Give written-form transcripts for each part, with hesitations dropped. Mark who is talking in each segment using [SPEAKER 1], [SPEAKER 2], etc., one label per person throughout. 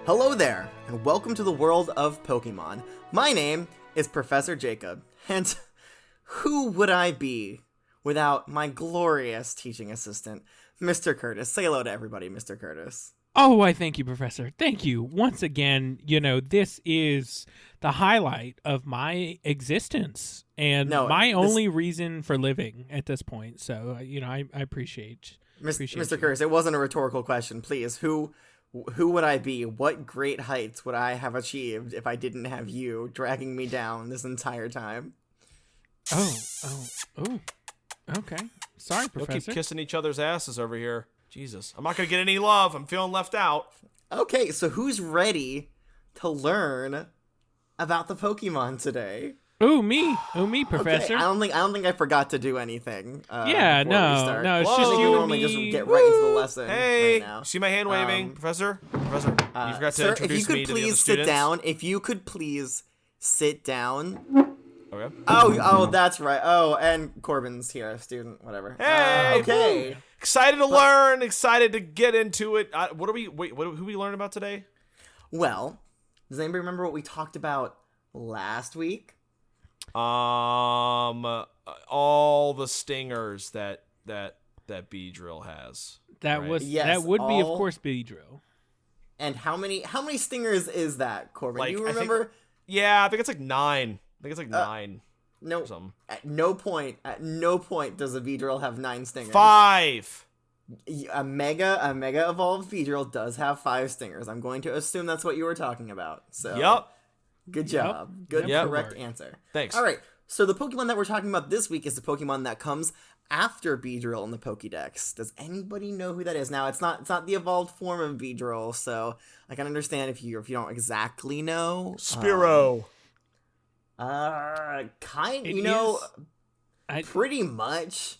[SPEAKER 1] Hello there, and welcome to the world of Pokemon. My name is Professor Jacob, and who would I be without my glorious teaching assistant, Mr. Kurtis? Say hello to everybody, Mr. Kurtis.
[SPEAKER 2] Oh, I thank you, Professor. Thank you. Once again, this is the highlight of my existence and my only reason for living at this point. So, I appreciate
[SPEAKER 1] Mr. Kurtis, it wasn't a rhetorical question. Please, who would I be? What great heights would I have achieved if I didn't have you dragging me down this entire time?
[SPEAKER 2] Oh. Okay. Sorry, Professor.
[SPEAKER 3] You'll keep kissing each other's asses over here. Jesus. I'm not going to get any love. I'm feeling left out.
[SPEAKER 1] Okay, so who's ready to learn about the Pokemon today?
[SPEAKER 2] Ooh, me, Professor.
[SPEAKER 1] Okay, I don't think I forgot to do anything.
[SPEAKER 2] No.
[SPEAKER 1] It's
[SPEAKER 2] just
[SPEAKER 1] you
[SPEAKER 2] you and
[SPEAKER 1] normally
[SPEAKER 2] me.
[SPEAKER 1] just get right into the lesson.
[SPEAKER 3] Hey,
[SPEAKER 1] right now.
[SPEAKER 3] see my hand waving, Professor? You forgot to
[SPEAKER 1] Sir,
[SPEAKER 3] introduce me to the other students.
[SPEAKER 1] If you could please sit down.
[SPEAKER 3] Okay.
[SPEAKER 1] Oh, that's right. Oh, and Corbin's here, a student, whatever.
[SPEAKER 3] Hey,
[SPEAKER 1] okay.
[SPEAKER 3] Excited to learn. Excited to get into it. Who we learn about today?
[SPEAKER 1] Well, does anybody remember what we talked about last week?
[SPEAKER 3] All the stingers that Beedrill has.
[SPEAKER 2] That
[SPEAKER 3] right?
[SPEAKER 2] that would be, of course, Beedrill.
[SPEAKER 1] And how many stingers is that, Corbin?
[SPEAKER 3] Like,
[SPEAKER 1] Do you remember?
[SPEAKER 3] I think it's like 9. I think it's like 9.
[SPEAKER 1] No.
[SPEAKER 3] Or something.
[SPEAKER 1] At no point does a Beedrill have 9 stingers.
[SPEAKER 3] 5.
[SPEAKER 1] A mega evolved Beedrill does have 5 stingers. I'm going to assume that's what you were talking about. So.
[SPEAKER 3] Yep.
[SPEAKER 1] Good job.
[SPEAKER 2] Yep.
[SPEAKER 1] Good,
[SPEAKER 3] Yep.
[SPEAKER 1] correct answer.
[SPEAKER 3] Thanks.
[SPEAKER 1] All right. So the Pokemon that we're talking about this week is the Pokemon that comes after Beedrill in the Pokédex. Does anybody know who that is? Now, it's not the evolved form of Beedrill, so I can understand if you don't exactly know.
[SPEAKER 3] Spearow.
[SPEAKER 1] Pretty much.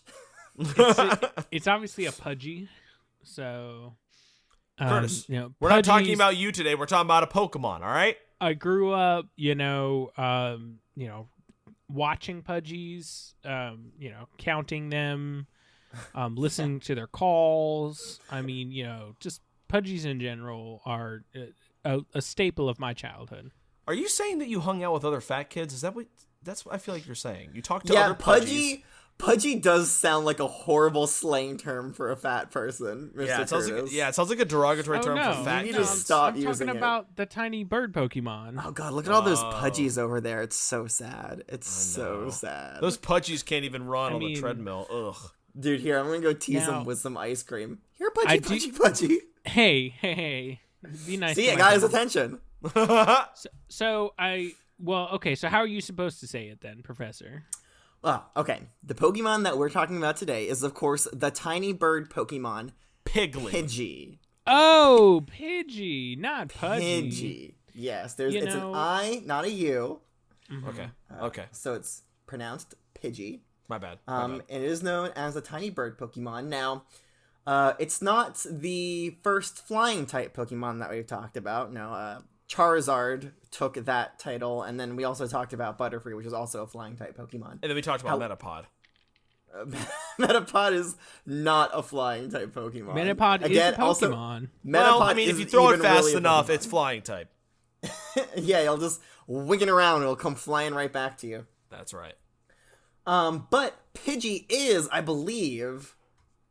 [SPEAKER 2] It's obviously a Pudgy, so
[SPEAKER 3] Kurtis, we're not talking about you today. We're talking about a Pokemon, all right?
[SPEAKER 2] I grew up, watching Pudgies, counting them, listening to their calls. I mean, just Pudgies in general are a staple of my childhood.
[SPEAKER 3] Are you saying that you hung out with other fat kids? Is that that's what I feel like you're saying? You talked to other Pudgies?
[SPEAKER 1] Pudgy does sound like a horrible slang term for a fat person, Mr.
[SPEAKER 3] Yeah, it sounds like a derogatory term for fat
[SPEAKER 1] you
[SPEAKER 3] kids.
[SPEAKER 1] need to stop
[SPEAKER 2] I'm
[SPEAKER 1] using
[SPEAKER 2] talking about the tiny bird Pokemon.
[SPEAKER 1] Oh god, look at all those Pudgies over there. It's so sad. It's so sad.
[SPEAKER 3] Those Pudgies can't even run on the treadmill. Ugh.
[SPEAKER 1] Dude, here, I'm gonna go tease them with some ice cream. Here, Pudgy.
[SPEAKER 2] Hey. Be nice.
[SPEAKER 1] See, I got his attention.
[SPEAKER 2] So how are you supposed to say it then, Professor?
[SPEAKER 1] Well, okay. The Pokemon that we're talking about today is, of course, the tiny bird Pokemon Pidgey.
[SPEAKER 2] Oh, Pidgey, not Pudgy.
[SPEAKER 1] Pidgey. Yes, it's an I, not a U.
[SPEAKER 3] Mm-hmm. Okay.
[SPEAKER 1] So it's pronounced Pidgey.
[SPEAKER 3] My bad.
[SPEAKER 1] And it is known as the tiny bird Pokemon. Now, it's not the first flying type Pokemon that we've talked about. No, Charizard took that title, and then we also talked about Butterfree, which is also a flying type Pokemon.
[SPEAKER 3] And then we talked about Metapod.
[SPEAKER 1] Metapod is not a flying type Pokemon.
[SPEAKER 2] Metapod is a Pokemon.
[SPEAKER 3] If you throw it fast enough, it's flying type.
[SPEAKER 1] Yeah, you'll just winging around, it'll come flying right back to you.
[SPEAKER 3] That's right.
[SPEAKER 1] But Pidgey is, I believe,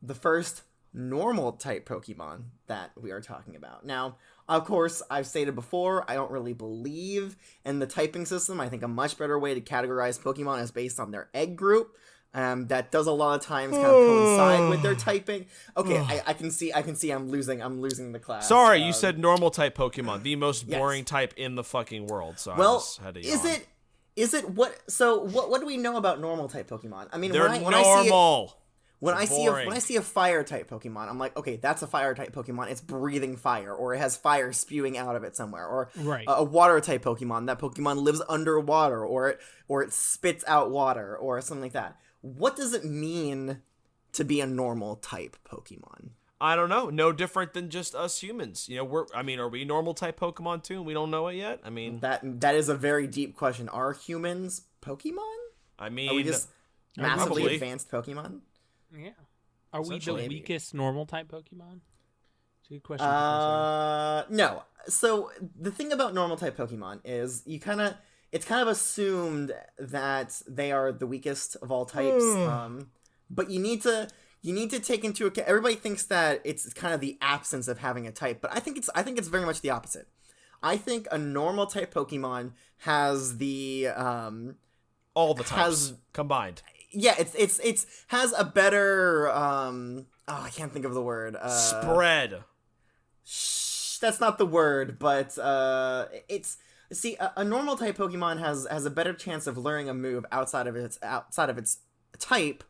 [SPEAKER 1] the first normal type Pokemon that we are talking about. Now, of course, I've stated before, I don't really believe in the typing system. I think a much better way to categorize Pokemon is based on their egg group. That does a lot of times kind of coincide with their typing. Okay, I can see I'm losing the class.
[SPEAKER 3] Sorry, you said normal type Pokemon, the most boring type in the fucking world. So I just had to yawn.
[SPEAKER 1] Is it what do we know about normal type Pokemon? I mean,
[SPEAKER 3] they're normal.
[SPEAKER 1] When I see a fire type Pokemon, I'm like, okay, that's a fire type Pokemon. It's breathing fire, or it has fire spewing out of it somewhere. Or a water type Pokemon. That Pokemon lives underwater, or it spits out water, or something like that. What does it mean to be a normal type Pokemon?
[SPEAKER 3] I don't know. No different than just us humans. Are we normal type Pokemon too? And we don't know it yet. I mean,
[SPEAKER 1] that is a very deep question. Are humans Pokemon?
[SPEAKER 3] I mean,
[SPEAKER 1] are we just massively
[SPEAKER 3] probably
[SPEAKER 1] advanced Pokemon?
[SPEAKER 2] Yeah. Are we the weakest normal type Pokemon? It's a good question.
[SPEAKER 1] No. So the thing about normal type Pokemon is it's kind of assumed that they are the weakest of all types. But you need to take into account. Everybody thinks that it's kind of the absence of having a type, but I think it's very much the opposite. I think a normal type Pokemon has the
[SPEAKER 3] all the types combined.
[SPEAKER 1] Yeah, it's has a better I can't think of the word.
[SPEAKER 3] Spread.
[SPEAKER 1] That's not the word, but it's a normal type Pokemon has a better chance of learning a move outside of its type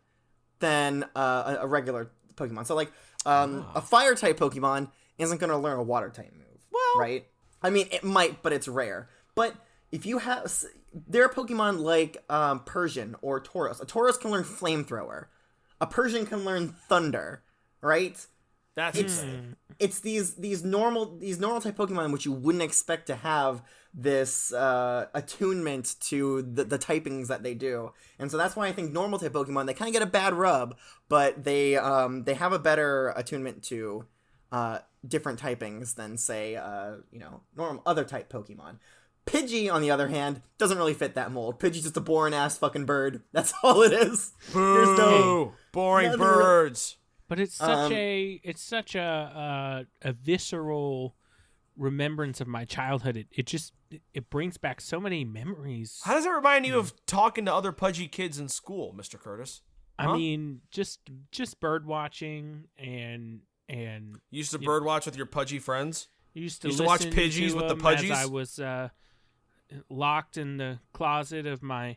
[SPEAKER 1] than a regular Pokemon. So like a fire type Pokemon isn't going to learn a water type move.
[SPEAKER 3] Well,
[SPEAKER 1] right? I mean, it might, but it's rare. But if you have, there are Pokemon like Persian or Tauros. A Tauros can learn Flamethrower. A Persian can learn Thunder. Right?
[SPEAKER 3] That's insane.
[SPEAKER 1] It's these normal type Pokemon which you wouldn't expect to have this attunement to the typings that they do, and so that's why I think normal type Pokemon, they kind of get a bad rub, but they have a better attunement to different typings than say normal other type Pokemon. Pidgey, on the other hand, doesn't really fit that mold. Pidgey's just a boring ass fucking bird. That's all it is.
[SPEAKER 3] Boo!
[SPEAKER 1] There's no
[SPEAKER 3] boring birds.
[SPEAKER 2] But it's such a visceral remembrance of my childhood. It brings back so many memories.
[SPEAKER 3] How does it remind you of talking to other pudgy kids in school, Mr. Kurtis?
[SPEAKER 2] Huh? I mean, just bird watching and
[SPEAKER 3] you used to bird watch with your pudgy friends.
[SPEAKER 2] You used to
[SPEAKER 3] watch Pidgeys with the pudgies.
[SPEAKER 2] As I was locked in the closet of my.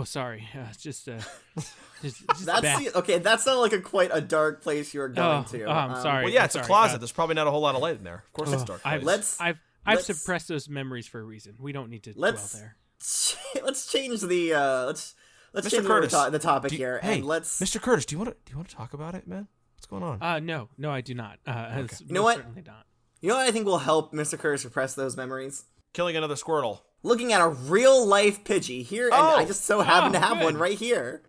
[SPEAKER 2] Sorry. Just
[SPEAKER 1] that's okay. That sounded like quite a dark place you were going to.
[SPEAKER 2] I'm sorry.
[SPEAKER 3] Well, yeah, it's a closet. There's probably not a whole lot of light in there. Of course, it's dark.
[SPEAKER 2] I've suppressed those memories for a reason. We don't need to dwell there.
[SPEAKER 1] Let's change the let's change the topic here,
[SPEAKER 3] hey,
[SPEAKER 1] and let's.
[SPEAKER 3] Mr. Kurtis, do you want to talk about it, man? What's going on?
[SPEAKER 2] No, I do not.
[SPEAKER 1] Okay. You know what?
[SPEAKER 2] Certainly not.
[SPEAKER 1] You know what I think will help Mr. Kurtis suppress those memories?
[SPEAKER 3] Killing another Squirtle.
[SPEAKER 1] Looking at a real life Pidgey here, and I just so happen to have one right here.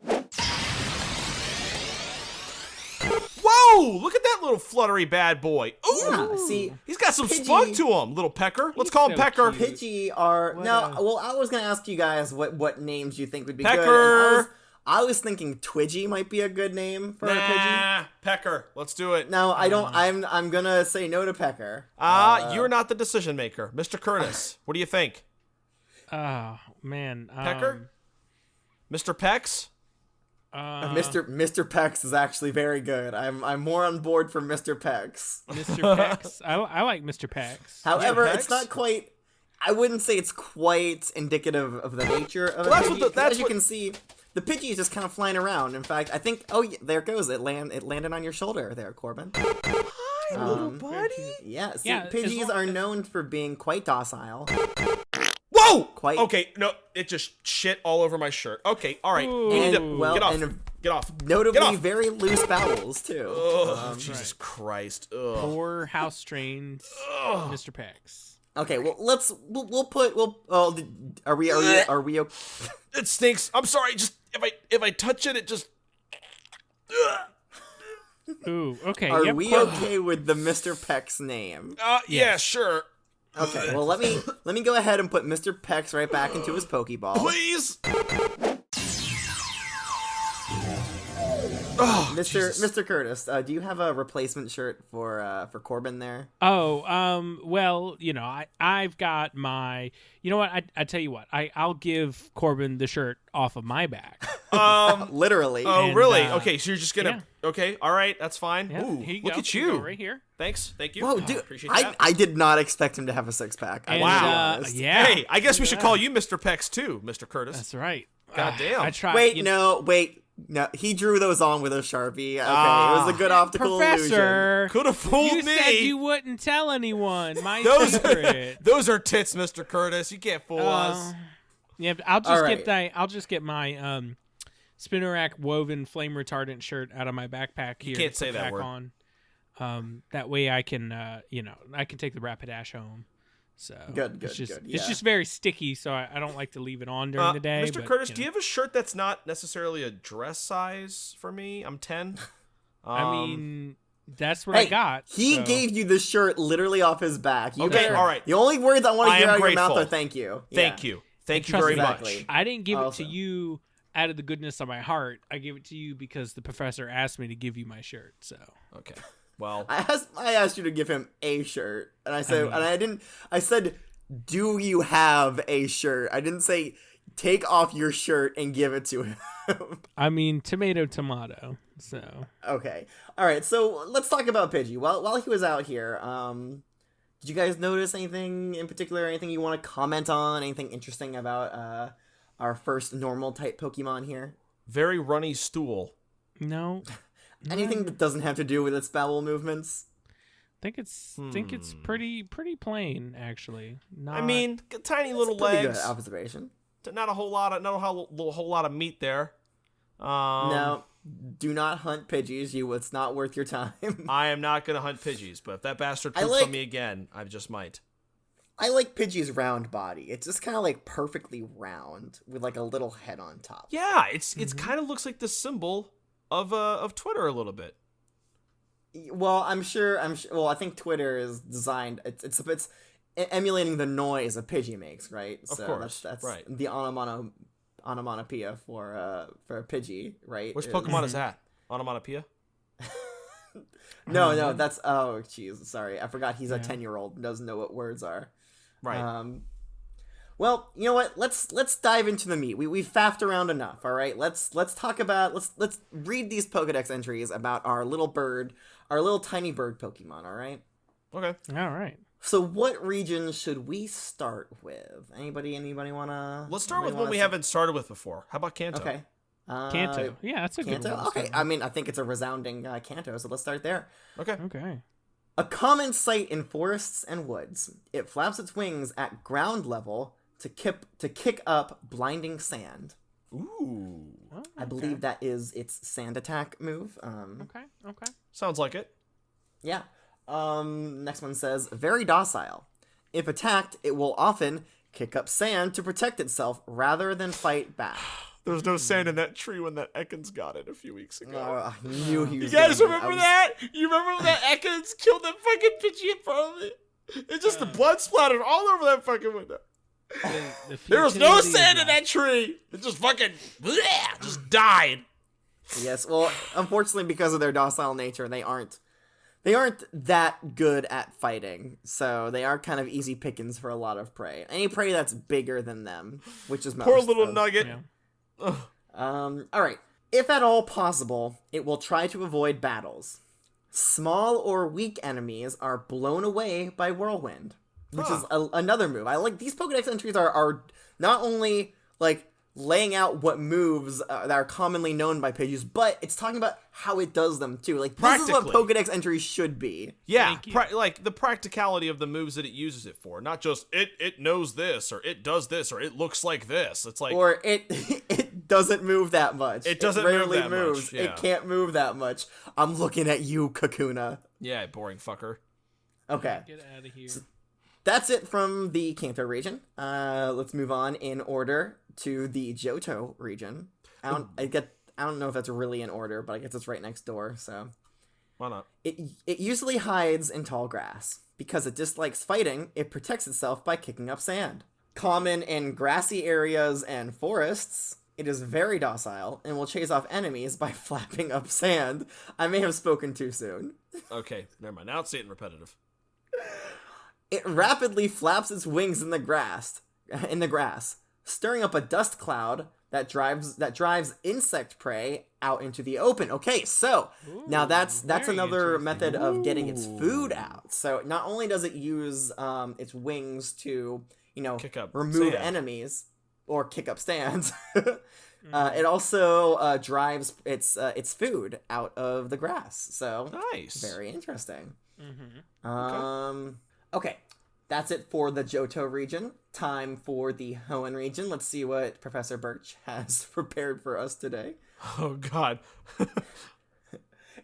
[SPEAKER 3] Whoa! Look at that little fluttery bad boy. Ooh,
[SPEAKER 1] yeah, see,
[SPEAKER 3] he's got some
[SPEAKER 1] Pidgey,
[SPEAKER 3] spunk to him, little Pecker. Let's call him Pecker.
[SPEAKER 1] Cute. Pidgey are well. I was gonna ask you guys what names you think would be
[SPEAKER 3] Pecker.
[SPEAKER 1] good. And I was thinking Twidgy might be a good name for a Pidgey.
[SPEAKER 3] Pecker. Let's do it.
[SPEAKER 1] No, I don't. I'm gonna say no to Pecker.
[SPEAKER 3] You're not the decision maker, Mr. Curtis. What do you think?
[SPEAKER 2] Oh man,
[SPEAKER 3] Pecker, Mr. Pecks.
[SPEAKER 1] Mr. Pecks is actually very good. I'm more on board for Mr. Pecks.
[SPEAKER 2] Mr. Pecks. I like Mr. Pecks.
[SPEAKER 1] However, it's not quite. I wouldn't say it's quite indicative of the nature of a Pidgey. As you can see, the Pidgey is just kind of flying around. In fact, I think. Oh, yeah, there it goes. It landed on your shoulder there, Corbin.
[SPEAKER 3] Hi, little buddy.
[SPEAKER 1] Yeah. See, Pidgeys are known for being quite docile.
[SPEAKER 3] Whoa! Okay, no, it just shit all over my shirt. Okay, all right. Get off. Get off.
[SPEAKER 1] Notably, very loose bowels too.
[SPEAKER 3] Oh, Jesus Christ! Ugh.
[SPEAKER 2] Poor house trained Mr. Pecks.
[SPEAKER 1] Okay, well are we okay?
[SPEAKER 3] It stinks. I'm sorry. Just if I touch it, it just.
[SPEAKER 2] Ooh, okay.
[SPEAKER 1] Are we okay with the Mr. Pecks name?
[SPEAKER 3] Yeah, sure.
[SPEAKER 1] Okay, well let me go ahead and put Mr. Pecks right back into his Pokeball.
[SPEAKER 3] Please.
[SPEAKER 1] Mr. Kurtis, do you have a replacement shirt for Corbin there?
[SPEAKER 2] Oh, well, I've got my. You know what? I tell you what. I'll give Corbin the shirt off of my back.
[SPEAKER 1] Literally.
[SPEAKER 3] Oh, really? Okay, so you're just gonna. Yeah. Okay, all right, that's fine.
[SPEAKER 2] Yeah,
[SPEAKER 3] Ooh,
[SPEAKER 2] look
[SPEAKER 3] at you.
[SPEAKER 2] Right here.
[SPEAKER 3] Thank you.
[SPEAKER 1] Whoa, dude!
[SPEAKER 3] Appreciate that.
[SPEAKER 1] I did not expect him to have a six-pack.
[SPEAKER 3] Wow.
[SPEAKER 2] Yeah.
[SPEAKER 3] Hey, I guess we should call you Mr. Pecks too, Mr. Kurtis.
[SPEAKER 2] That's right.
[SPEAKER 3] God damn.
[SPEAKER 2] I tried.
[SPEAKER 1] Wait, no, he drew those on with a Sharpie. Okay, it was a good optical
[SPEAKER 2] Professor,
[SPEAKER 1] illusion.
[SPEAKER 3] Could have fooled me.
[SPEAKER 2] You said you wouldn't tell anyone. My secret.
[SPEAKER 3] Those are tits, Mr. Kurtis. You can't fool us.
[SPEAKER 2] Yeah, I'll just get my Spinnerack woven flame retardant shirt out of my backpack here.
[SPEAKER 3] You can't say that word.
[SPEAKER 2] On. That way I can I can take the Rapidash home. So
[SPEAKER 1] good.
[SPEAKER 2] It's
[SPEAKER 1] Yeah.
[SPEAKER 2] just very sticky, so I don't like to leave it on during the day.
[SPEAKER 3] Mr. Kurtis, do you have a shirt that's not necessarily a dress size for me? I'm 10.
[SPEAKER 2] I mean, That's what I got.
[SPEAKER 1] He gave you the shirt literally off his back.
[SPEAKER 3] All right.
[SPEAKER 1] The only words I want to hear out of your mouth are thank you.
[SPEAKER 3] Thank you. Thank you very much.
[SPEAKER 2] I didn't give it to you out of the goodness of my heart. I gave it to you because the professor asked me to give you my shirt. So
[SPEAKER 3] okay. Well,
[SPEAKER 1] I asked you to give him a shirt, and I said, I said, do you have a shirt? I didn't say take off your shirt and give it to him.
[SPEAKER 2] I mean, tomato. So
[SPEAKER 1] okay, all right. So let's talk about Pidgey. While he was out here, did you guys notice anything in particular? Anything you want to comment on? Anything interesting about our first normal type Pokemon here?
[SPEAKER 3] Very runny stool.
[SPEAKER 2] No.
[SPEAKER 1] Anything that doesn't have to do with its bowel movements?
[SPEAKER 2] Think it's pretty plain actually.
[SPEAKER 3] I mean, tiny little legs.
[SPEAKER 1] Good observation.
[SPEAKER 3] Not a whole lot of meat there.
[SPEAKER 1] No, do not hunt Pidgeys. It's not worth your time.
[SPEAKER 3] I am not gonna hunt Pidgeys, but if that bastard poops on me again, I just might.
[SPEAKER 1] I like Pidgey's round body. It's just kind of like perfectly round with like a little head on top.
[SPEAKER 3] Yeah, it's kind of looks like the symbol of Twitter a little bit.
[SPEAKER 1] Well, I'm sure. Well, I think Twitter is designed. It's emulating the noise a Pidgey makes, right?
[SPEAKER 3] Of course,
[SPEAKER 1] that's
[SPEAKER 3] right.
[SPEAKER 1] The onomatopoeia for Pidgey, right?
[SPEAKER 3] Which Pokemon is that? Onomatopoeia?
[SPEAKER 1] No, that's jeez, sorry, I forgot. He's a 10-year-old and doesn't know what words are.
[SPEAKER 3] Right.
[SPEAKER 1] Well, you know what? Let's dive into the meat. We've faffed around enough. All right. Let's talk about. Let's read these Pokedex entries about our little tiny bird Pokemon. All right.
[SPEAKER 3] Okay.
[SPEAKER 2] All right.
[SPEAKER 1] So, what region should we start with? Anybody wanna?
[SPEAKER 3] Let's start with one we haven't started with before. How about Kanto?
[SPEAKER 1] Okay.
[SPEAKER 2] Kanto. Yeah, that's a good one.
[SPEAKER 1] Okay. I mean, I think it's a resounding Kanto. So let's start there.
[SPEAKER 3] Okay.
[SPEAKER 1] A common sight in forests and woods. It flaps its wings at ground level to kick up blinding sand.
[SPEAKER 3] Ooh.
[SPEAKER 2] Oh, okay.
[SPEAKER 1] I believe that is its sand attack move.
[SPEAKER 2] Okay.
[SPEAKER 3] Sounds like it.
[SPEAKER 1] Yeah. Next one says, very docile. If attacked, it will often kick up sand to protect itself rather than fight back.
[SPEAKER 3] There was no sand in that tree when that Ekans got it a few weeks ago.
[SPEAKER 1] I knew he was.
[SPEAKER 3] You guys remember that? You remember when that Ekans killed that fucking Pidgey in front of me? It's just the blood splattered all over that fucking window. There was no sand in that tree. It just fucking just died.
[SPEAKER 1] Yes, well, unfortunately, because of their docile nature, they aren't that good at fighting. So they are kind of easy pickings for a lot of prey. Any prey that's bigger than them, which is most.
[SPEAKER 3] Poor little nugget.
[SPEAKER 1] Yeah. All right. If at all possible, it will try to avoid battles. Small or weak enemies are blown away by whirlwind, which is another move. I like these Pokedex entries are not only like laying out what moves that are commonly known by Pidgeys, but it's talking about how it does them too. Like this is what Pokedex entries should be.
[SPEAKER 3] Yeah, like the practicality of the moves that it uses it for, not just it knows this or it does this or it looks like this. It's like
[SPEAKER 1] or it doesn't move that much.
[SPEAKER 3] It doesn't
[SPEAKER 1] rarely
[SPEAKER 3] move that
[SPEAKER 1] moves.
[SPEAKER 3] much. Yeah.
[SPEAKER 1] It can't move that much. I'm looking at you, Kakuna.
[SPEAKER 3] Yeah, boring fucker.
[SPEAKER 1] Okay.
[SPEAKER 2] Get out of here.
[SPEAKER 1] So that's it from the Kanto region. Let's move on in order to the Johto region. I don't know if that's really in order, but I guess it's right next door, so
[SPEAKER 3] why not?
[SPEAKER 1] It usually hides in tall grass. Because it dislikes fighting, it protects itself by kicking up sand. Common in grassy areas and forests, it is very docile and will chase off enemies by flapping up sand. I may have spoken too soon.
[SPEAKER 3] Okay, never mind. Now it's getting repetitive.
[SPEAKER 1] It rapidly flaps its wings in the grass, stirring up a dust cloud that drives insect prey out into the open. Okay, so now that's another method of getting its food out. So not only does it use its wings to remove enemies or kick up stands, it also drives its food out of the grass. So
[SPEAKER 3] nice,
[SPEAKER 1] very interesting.
[SPEAKER 2] Mm-hmm.
[SPEAKER 1] Okay, that's it for the Johto region. Time for the Hoenn region. Let's see what Professor Birch has prepared for us today.
[SPEAKER 3] Oh, God.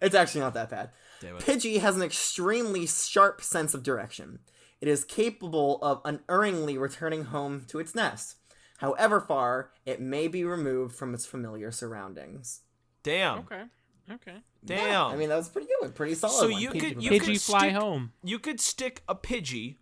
[SPEAKER 1] It's actually not that bad.
[SPEAKER 3] Damn it.
[SPEAKER 1] Pidgey has an extremely sharp sense of direction. It is capable of unerringly returning home to its nest. However far, it may be removed from its familiar surroundings.
[SPEAKER 3] Damn.
[SPEAKER 2] Okay. Okay.
[SPEAKER 3] Damn.
[SPEAKER 1] Yeah, I mean, that was pretty good. Pretty solid.
[SPEAKER 3] So
[SPEAKER 1] one.
[SPEAKER 3] you
[SPEAKER 2] Pidgey
[SPEAKER 3] could
[SPEAKER 2] fly
[SPEAKER 3] stick,
[SPEAKER 2] home.
[SPEAKER 3] You could stick a Pidgey.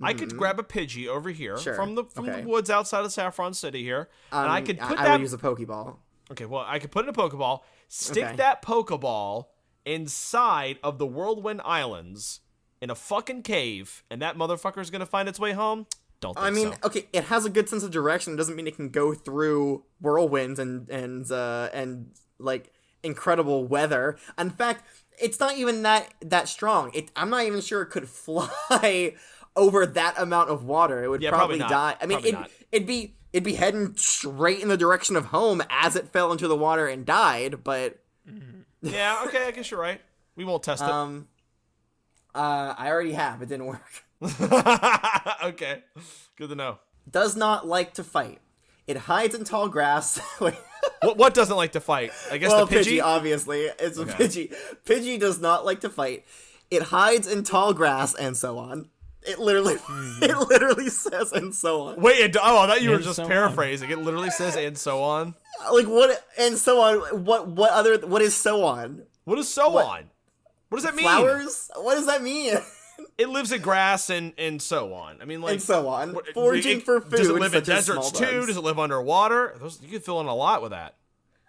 [SPEAKER 3] I could grab a Pidgey over here from the woods outside of Saffron City here, and I could put that.
[SPEAKER 1] I would use a Pokeball.
[SPEAKER 3] Okay, well, I could put in a Pokeball, stick that Pokeball inside of the Whirlwind Islands in a fucking cave, and that motherfucker's gonna find its way home. Don't think so.
[SPEAKER 1] Okay, it has a good sense of direction. It doesn't mean it can go through whirlwinds and like incredible weather. In fact, it's not even that strong. I'm not even sure it could fly over that amount of water. It would probably die. I mean, it'd be heading straight in the direction of home as it fell into the water and died. But
[SPEAKER 3] yeah, okay, I guess you're right. We won't test it.
[SPEAKER 1] I already have. It didn't work.
[SPEAKER 3] Okay, good to know.
[SPEAKER 1] Does not like to fight. It hides in tall grass.
[SPEAKER 3] What doesn't like to fight? I guess the Pidgey?
[SPEAKER 1] Obviously. It's a Pidgey. Pidgey does not like to fight. It hides in tall grass and so on. It literally says and so on.
[SPEAKER 3] Wait, I thought you were just paraphrasing. It literally says and so on.
[SPEAKER 1] Like what and so on? What is so on?
[SPEAKER 3] What is so on? What does that mean?
[SPEAKER 1] Flowers? What does that mean?
[SPEAKER 3] It lives in grass and so on. I mean, like
[SPEAKER 1] and so on. Foraging for food.
[SPEAKER 3] Does it live in deserts too? Does it live underwater? You can fill in a lot with that.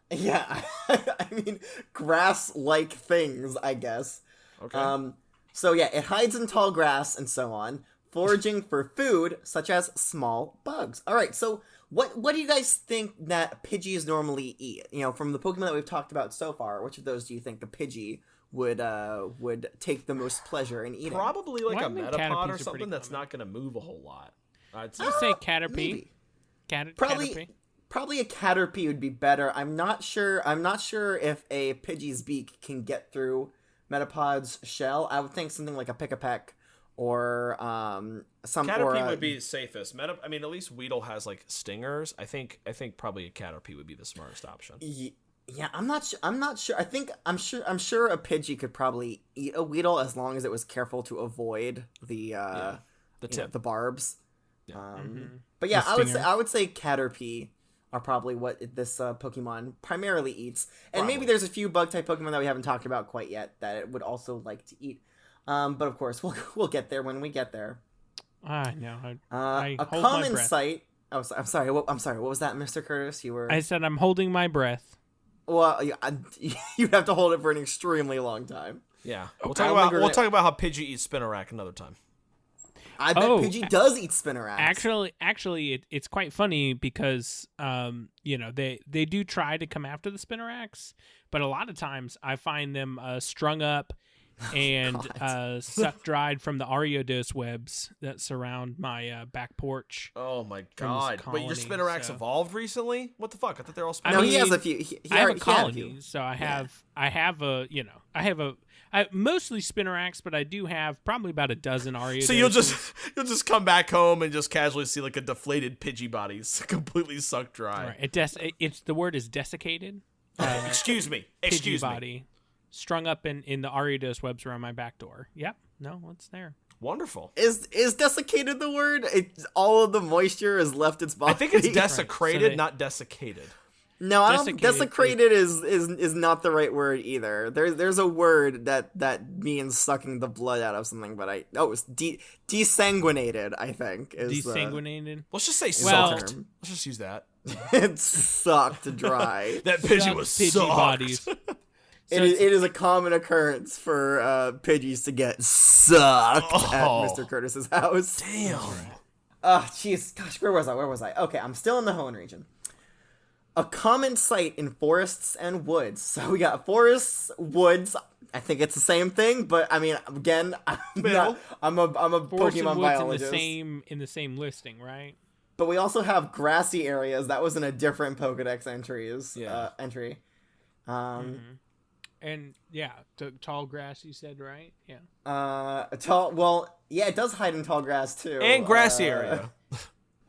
[SPEAKER 1] Yeah, I mean, grass-like things, I guess.
[SPEAKER 3] Okay.
[SPEAKER 1] So yeah, it hides in tall grass and so on, foraging for food such as small bugs. All right, so what do you guys think that Pidgeys normally eat? You know, from the Pokemon that we've talked about so far, which of those do you think the Pidgey would take the most pleasure in eating?
[SPEAKER 3] Probably like a Metapod or something that's not going to move a whole lot.
[SPEAKER 2] I'd say Caterpie.
[SPEAKER 1] Probably a Caterpie would be better. I'm not sure if a Pidgey's beak can get through Metapod's shell. I would think something like a Pick-a-Peck or some.
[SPEAKER 3] Caterpie would be the safest. I mean, at least Weedle has like stingers. I think probably a Caterpie would be the smartest option.
[SPEAKER 1] Yeah, I'm not sure. I'm sure a Pidgey could probably eat a Weedle as long as it was careful to avoid the tip, the barbs.
[SPEAKER 3] Yeah.
[SPEAKER 1] But yeah, I would say Caterpie are probably what this Pokemon primarily eats. And maybe there's a few bug-type Pokemon that we haven't talked about quite yet that it would also like to eat. But of course, we'll get there when we get there.
[SPEAKER 2] I know.
[SPEAKER 1] A common sight... Oh, I'm sorry. What was that, Mr. Kurtis?
[SPEAKER 2] I said I'm holding my breath.
[SPEAKER 1] Well, you have to hold it for an extremely long time.
[SPEAKER 3] Yeah. We'll talk about how Pidgey eats Spinarak another time.
[SPEAKER 1] I bet Pidgey does eat Spinarak.
[SPEAKER 2] Actually, it's quite funny because they do try to come after the Spinaraks, but a lot of times I find them strung up and suck dried from the Ariados webs that surround my back porch.
[SPEAKER 3] Oh my god! Wait, your Spinarak's evolved recently? What the fuck? I thought they're all Spinarak.
[SPEAKER 1] No, he has a few.
[SPEAKER 2] I have a colony, so I have mostly Spinaraks, but I do have probably about a dozen Ariados.
[SPEAKER 3] So you'll just come back home and just casually see like a deflated Pidgey body completely sucked dry.
[SPEAKER 2] Right. It's the word is desiccated.
[SPEAKER 3] Excuse me.
[SPEAKER 2] Body strung up in the Ariados webs around my back door. Yep. No, it's there.
[SPEAKER 3] Wonderful.
[SPEAKER 1] Is desiccated the word? All of the moisture has left its body.
[SPEAKER 3] I think it's desecrated, right. Not desiccated.
[SPEAKER 1] No, I don't. Desecrated is not the right word either. There's a word that means sucking the blood out of something, but it's desanguinated. I think is
[SPEAKER 2] desanguinated.
[SPEAKER 3] Let's just say sucked. Let's just use that.
[SPEAKER 1] It sucked dry.
[SPEAKER 3] That Pidgey was sucked. Bodies.
[SPEAKER 1] It is a common occurrence for Pidgeys to get sucked at Mr. Kurtis's house.
[SPEAKER 3] Damn.
[SPEAKER 1] Jeez, gosh, where was I? Okay, I'm still in the Hoenn region. A common sight in forests and woods. So we got forests, woods. I think it's the same thing, but I mean, again, I'm a Pokemon biologist.
[SPEAKER 2] In the same listing, right?
[SPEAKER 1] But we also have grassy areas. That was in a different Pokedex entry.
[SPEAKER 2] And yeah, tall grass. You said, right? Yeah.
[SPEAKER 1] Tall. Well, yeah, it does hide in tall grass too.
[SPEAKER 3] And grassy area.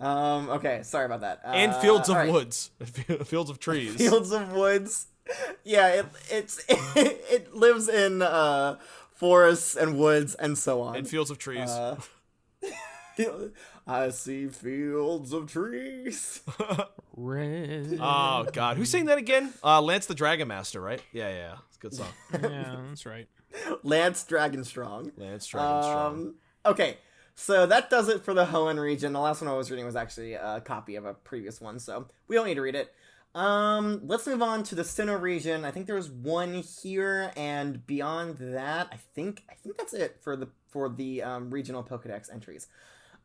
[SPEAKER 1] Okay, sorry about that.
[SPEAKER 3] And fields of woods, fields of trees.
[SPEAKER 1] Fields of woods. Yeah, it lives in forests and woods and so on.
[SPEAKER 3] And fields of trees.
[SPEAKER 1] I see fields of trees.
[SPEAKER 2] Red.
[SPEAKER 3] Oh God, who sang that again? Lance the Dragon Master, right? Yeah. It's a good song.
[SPEAKER 2] Yeah, that's right.
[SPEAKER 1] Lance Dragonstrong.
[SPEAKER 3] Lance Dragonstrong.
[SPEAKER 1] Okay, so that does it for the Hoenn region. The last one I was reading was actually a copy of a previous one, so we don't need to read it. Let's move on to the Sinnoh region. I think there was one here, and beyond that, I think that's it for the regional Pokédex entries.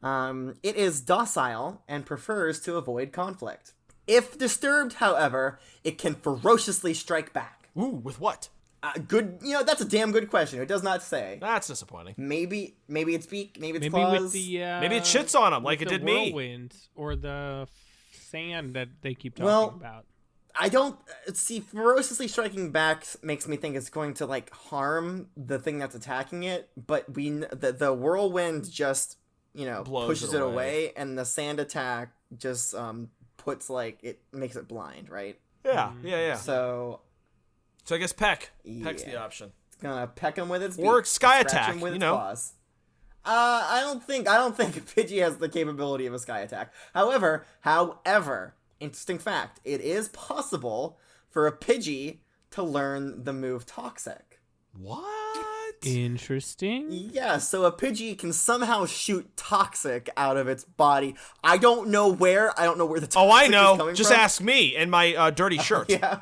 [SPEAKER 1] It is docile and prefers to avoid conflict. If disturbed, however, it can ferociously strike back.
[SPEAKER 3] Ooh, with what?
[SPEAKER 1] Good, that's a damn good question. It does not say.
[SPEAKER 3] That's disappointing.
[SPEAKER 1] Maybe it's beak, maybe it's
[SPEAKER 2] maybe
[SPEAKER 1] claws.
[SPEAKER 2] with the
[SPEAKER 3] maybe it shits on them like it did me.
[SPEAKER 2] Whirlwind or the sand that they keep talking about.
[SPEAKER 1] I don't see ferociously striking back makes me think it's going to like harm the thing that's attacking it, but the whirlwind just pushes it away, and the sand attack just puts it makes it blind, right?
[SPEAKER 3] Yeah.
[SPEAKER 1] So
[SPEAKER 3] I guess Peck's the option.
[SPEAKER 1] It's gonna peck him with its beak,
[SPEAKER 3] or sky attack,
[SPEAKER 1] him with its claws. I don't think Pidgey has the capability of a sky attack. However, interesting fact, it is possible for a Pidgey to learn the move Toxic.
[SPEAKER 3] What?
[SPEAKER 2] Interesting.
[SPEAKER 1] Yeah, so a Pidgey can somehow shoot Toxic out of its body. I don't know where the Toxic
[SPEAKER 3] I know.
[SPEAKER 1] is coming
[SPEAKER 3] Just
[SPEAKER 1] from.
[SPEAKER 3] Ask me and my dirty shirt.
[SPEAKER 1] Yeah.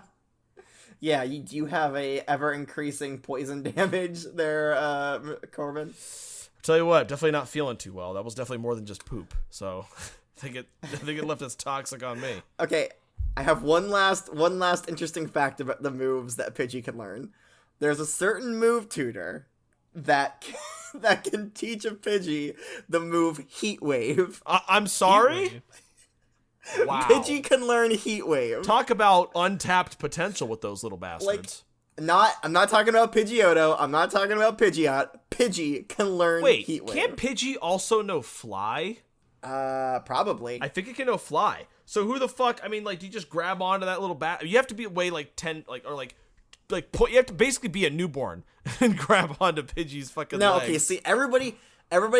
[SPEAKER 1] Yeah, you have a ever-increasing poison damage there, Corbin.
[SPEAKER 3] Tell you what, definitely not feeling too well. That was definitely more than just poop. So I think it left its toxic on me.
[SPEAKER 1] Okay, I have one last interesting fact about the moves that Pidgey can learn. There's a certain move tutor that can teach a Pidgey the move Heat Wave.
[SPEAKER 3] I'm sorry? Wow.
[SPEAKER 1] Pidgey can learn Heat Wave.
[SPEAKER 3] Talk about untapped potential with those little bastards.
[SPEAKER 1] I'm not talking about Pidgeotto. I'm not talking about Pidgeot. Pidgey can learn Heat Wave.
[SPEAKER 3] Can't Pidgey also know Fly?
[SPEAKER 1] Probably.
[SPEAKER 3] I think it can know Fly. So who the fuck? I mean, do you just grab onto that little bat? You have to be weigh 10, you have to basically be a newborn and grab onto Pidgey's fucking legs.
[SPEAKER 1] Okay, see, everybody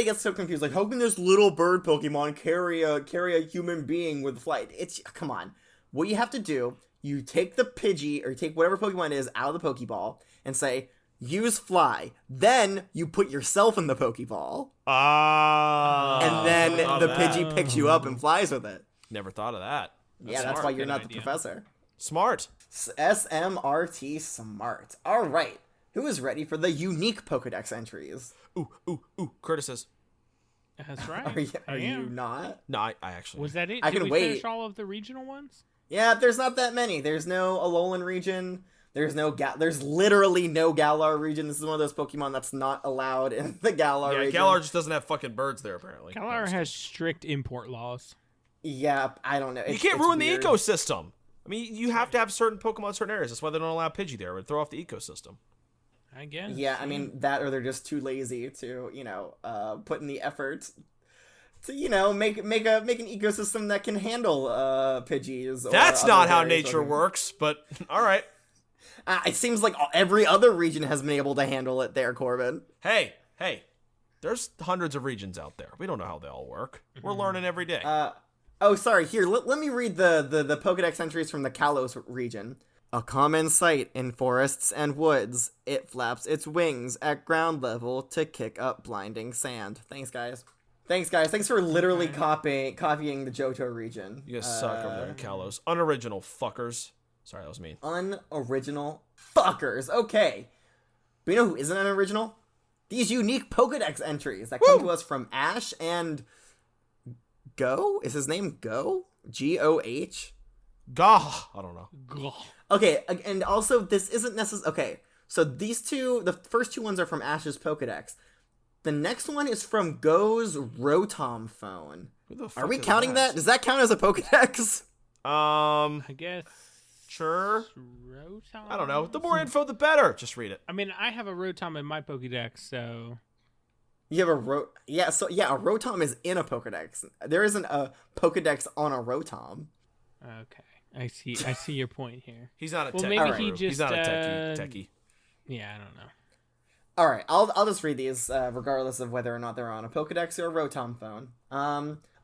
[SPEAKER 1] gets so confused. Like, how can this little bird Pokemon carry a human being with flight? Come on. What you have to do, you take the Pidgey, or take whatever Pokemon it is out of the Pokeball, and say, use Fly. Then you put yourself in the Pokeball. And then the Pidgey picks you up and flies with it.
[SPEAKER 3] Never thought of that.
[SPEAKER 1] That's why you're not the professor.
[SPEAKER 3] Smart.
[SPEAKER 1] SMRT smart. All right. Who is ready for the unique Pokedex entries?
[SPEAKER 3] Ooh. Kurtis is.
[SPEAKER 2] That's right.
[SPEAKER 1] Are you not?
[SPEAKER 3] No, I actually.
[SPEAKER 2] Was that it?
[SPEAKER 1] I
[SPEAKER 2] Did
[SPEAKER 1] can
[SPEAKER 2] we
[SPEAKER 1] wait.
[SPEAKER 2] finish all of the regional ones?
[SPEAKER 1] Yeah, there's not that many. There's no Alolan region. There's literally no Galar region. This is one of those Pokemon that's not allowed in the Galar region.
[SPEAKER 3] Yeah, Galar just doesn't have fucking birds there, apparently.
[SPEAKER 2] Galar has strict import laws.
[SPEAKER 1] Yeah, I don't know.
[SPEAKER 3] You can't ruin
[SPEAKER 1] weird.
[SPEAKER 3] the ecosystem. I mean, you have to have certain Pokemon in certain areas. That's why they don't allow Pidgey there. It would throw off the ecosystem.
[SPEAKER 2] I guess.
[SPEAKER 1] Yeah, I mean, that or they're just too lazy to, put in the effort to, make an ecosystem that can handle Pidgeys.
[SPEAKER 3] That's not how nature works, but all right.
[SPEAKER 1] It seems like every other region has been able to handle it there, Corbin.
[SPEAKER 3] Hey, there's hundreds of regions out there. We don't know how they all work. We're learning every day.
[SPEAKER 1] Sorry. Here, let me read the Pokedex entries from the Kalos region. A common sight in forests and woods, it flaps its wings at ground level to kick up blinding sand. Thanks, guys. Thanks for literally copying the Johto region.
[SPEAKER 3] You guys suck over there in Kalos. Unoriginal fuckers. Sorry, that was mean.
[SPEAKER 1] Unoriginal fuckers. Okay. But you know who isn't unoriginal? These unique Pokedex entries that come to us from Ash and Go? Is his name Go? Goh?
[SPEAKER 3] Gah. I don't know.
[SPEAKER 2] Gah.
[SPEAKER 1] Okay, and also this isn't necessary. Okay, so these two, the first two ones are from Ash's Pokedex. The next one is from Go's Rotom phone. Are we counting that? Does that count as a Pokedex?
[SPEAKER 2] I guess.
[SPEAKER 3] Sure.
[SPEAKER 2] Rotom?
[SPEAKER 3] I don't know. The more info, the better. Just read it.
[SPEAKER 2] I mean, I have a Rotom in my Pokedex, so.
[SPEAKER 1] You have a a Rotom is in a Pokedex. There isn't a Pokedex on a Rotom.
[SPEAKER 2] Okay. I see your point here.
[SPEAKER 3] He's not a
[SPEAKER 2] well,
[SPEAKER 3] techie.
[SPEAKER 2] maybe
[SPEAKER 1] right.
[SPEAKER 2] he just,
[SPEAKER 3] He's not a techie.
[SPEAKER 2] Yeah, I don't know.
[SPEAKER 1] All right, I'll just read these, regardless of whether or not they're on a Pokedex or a Rotom phone.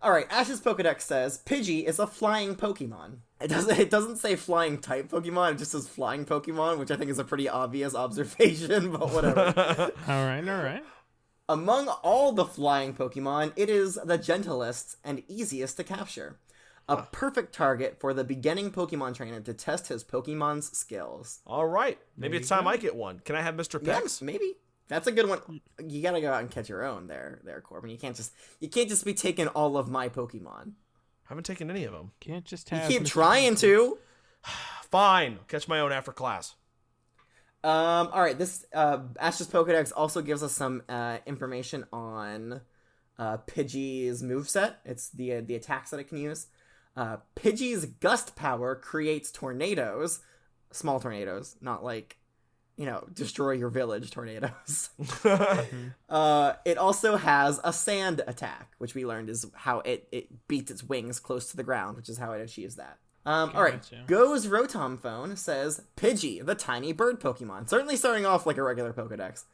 [SPEAKER 1] All right, Ash's Pokedex says Pidgey is a flying Pokemon. It doesn't say flying type Pokemon. It just says flying Pokemon, which I think is a pretty obvious observation, but whatever.
[SPEAKER 2] All right.
[SPEAKER 1] Among all the flying Pokemon, it is the gentlest and easiest to capture. A perfect target for the beginning Pokemon trainer to test his Pokemon's skills.
[SPEAKER 3] All right. Maybe it's time I get one. Can I have Mr. Pecks?
[SPEAKER 1] Yeah, maybe. That's a good one. You gotta go out and catch your own there, Corbin. You can't just be taking all of my Pokemon.
[SPEAKER 3] I haven't taken any of them.
[SPEAKER 2] Can't just have.
[SPEAKER 1] You keep trying to.
[SPEAKER 3] Fine. Catch my own after class.
[SPEAKER 1] All right. This Ash's Pokedex also gives us some information on Pidgey's moveset. It's the attacks that it can use. Pidgey's gust power creates tornadoes, small tornadoes, not like, destroy your village tornadoes. It also has a sand attack, which we learned is how it beats its wings close to the ground, which is how it achieves that. All right, Go's Rotom phone says Pidgey, the tiny bird Pokemon. Certainly starting off like a regular Pokedex.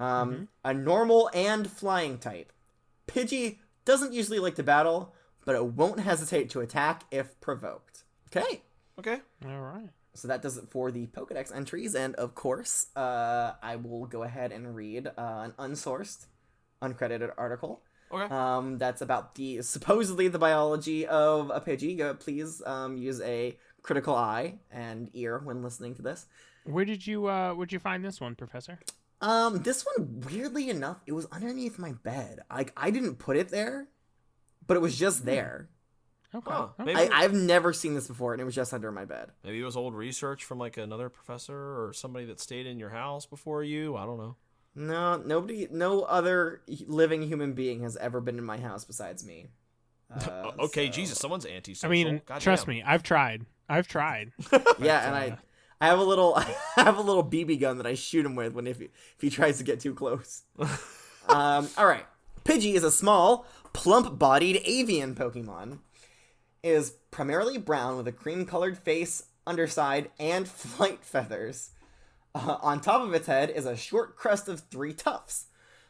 [SPEAKER 1] A normal and flying type. Pidgey doesn't usually like to battle, but it won't hesitate to attack if provoked. Okay.
[SPEAKER 2] All right.
[SPEAKER 1] So that does it for the Pokedex entries, and of course, I will go ahead and read an unsourced, uncredited article.
[SPEAKER 3] Okay.
[SPEAKER 1] That's about supposedly the biology of a Pidgey. Please use a critical eye and ear when listening to this.
[SPEAKER 2] Where'd you find this one, Professor?
[SPEAKER 1] This one, weirdly enough, it was underneath my bed. I didn't put it there, but it was just there.
[SPEAKER 2] Okay.
[SPEAKER 3] Oh,
[SPEAKER 1] I've never seen this before, and it was just under my bed.
[SPEAKER 3] Maybe it was old research from like another professor or somebody that stayed in your house before you. I don't know.
[SPEAKER 1] No other living human being has ever been in my house besides me.
[SPEAKER 3] Okay, so. Jesus, someone's antisocial.
[SPEAKER 2] I mean, trust me, I've tried.
[SPEAKER 1] Yeah, and I have a little BB gun that I shoot him with if he tries to get too close. All right, Pidgey is a small, plump-bodied avian Pokemon. It is primarily brown with a cream-colored face, underside, and flight feathers. On top of its head is a short crest of 3 tufts.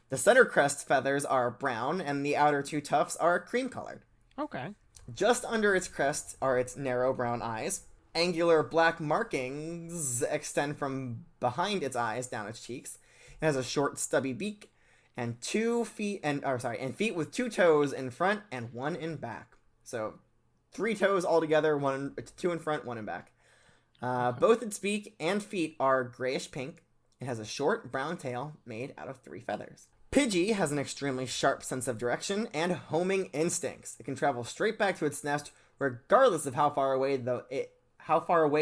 [SPEAKER 1] The center crest feathers are brown, and the outer 2 tufts are cream-colored.
[SPEAKER 2] Okay.
[SPEAKER 1] Just under its crest are its narrow brown eyes. Angular black markings extend from behind its eyes down its cheeks. It has a short, stubby beak, and feet with 2 toes in front and 1 in back. So 3 toes altogether, 2 in front, 1 in back. Both its beak and feet are grayish pink. It has a short brown tail made out of 3 feathers. Pidgey has an extremely sharp sense of direction and homing instincts. It can travel straight back to its nest regardless of how far away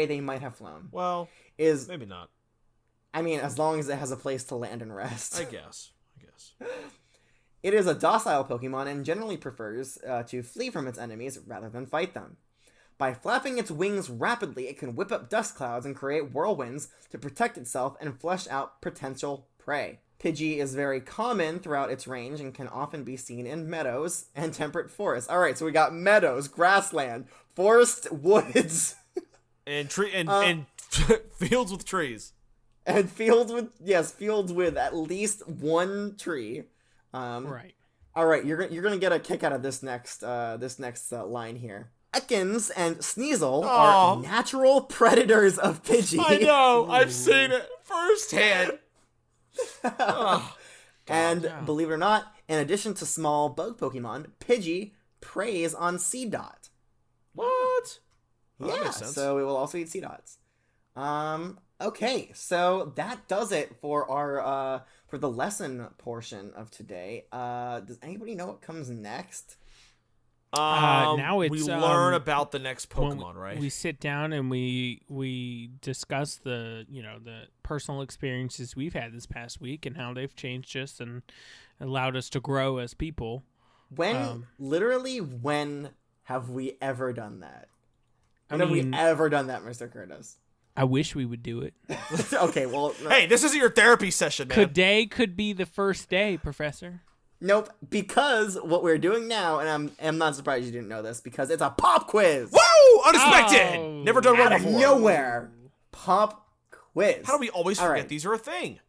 [SPEAKER 1] they might have flown.
[SPEAKER 3] Well, maybe not.
[SPEAKER 1] I mean, as long as it has a place to land and rest.
[SPEAKER 3] I guess.
[SPEAKER 1] It is a docile Pokemon and generally prefers to flee from its enemies rather than fight them. By flapping its wings rapidly, it can whip up dust clouds and create whirlwinds to protect itself and flush out potential prey. Pidgey is very common throughout its range and can often be seen in meadows and temperate forests. All right, so we got meadows, grassland, forest, woods,
[SPEAKER 3] and fields with trees,
[SPEAKER 1] and fields with at least 1 tree.
[SPEAKER 2] Right.
[SPEAKER 1] All right, you're gonna get a kick out of this next line here. Ekans and Sneasel are natural predators of Pidgey.
[SPEAKER 3] I know, I've seen it firsthand.
[SPEAKER 1] Believe it or not, in addition to small bug Pokemon, Pidgey preys on Seedot.
[SPEAKER 3] What?
[SPEAKER 1] Yeah, so it will also eat Seedots. Okay, so that does it for our for the lesson portion of today. Does anybody know what comes next?
[SPEAKER 2] Now it's
[SPEAKER 3] we learn about the next Pokemon, right?
[SPEAKER 2] We sit down and we discuss the personal experiences we've had this past week and how they've changed us and allowed us to grow as people. When
[SPEAKER 1] have we ever done that? When have we ever done that, Mr. Kurtis?
[SPEAKER 2] I wish we would do it.
[SPEAKER 1] Okay, well...
[SPEAKER 3] Hey, this isn't your therapy session, man.
[SPEAKER 2] Today could be the first day, Professor.
[SPEAKER 1] Nope, because what we're doing now, and I'm not surprised you didn't know this, because it's a pop quiz!
[SPEAKER 3] Woo! Unexpected! Never done one before.
[SPEAKER 1] Out of nowhere. Pop quiz.
[SPEAKER 3] How do we always forget these are a thing?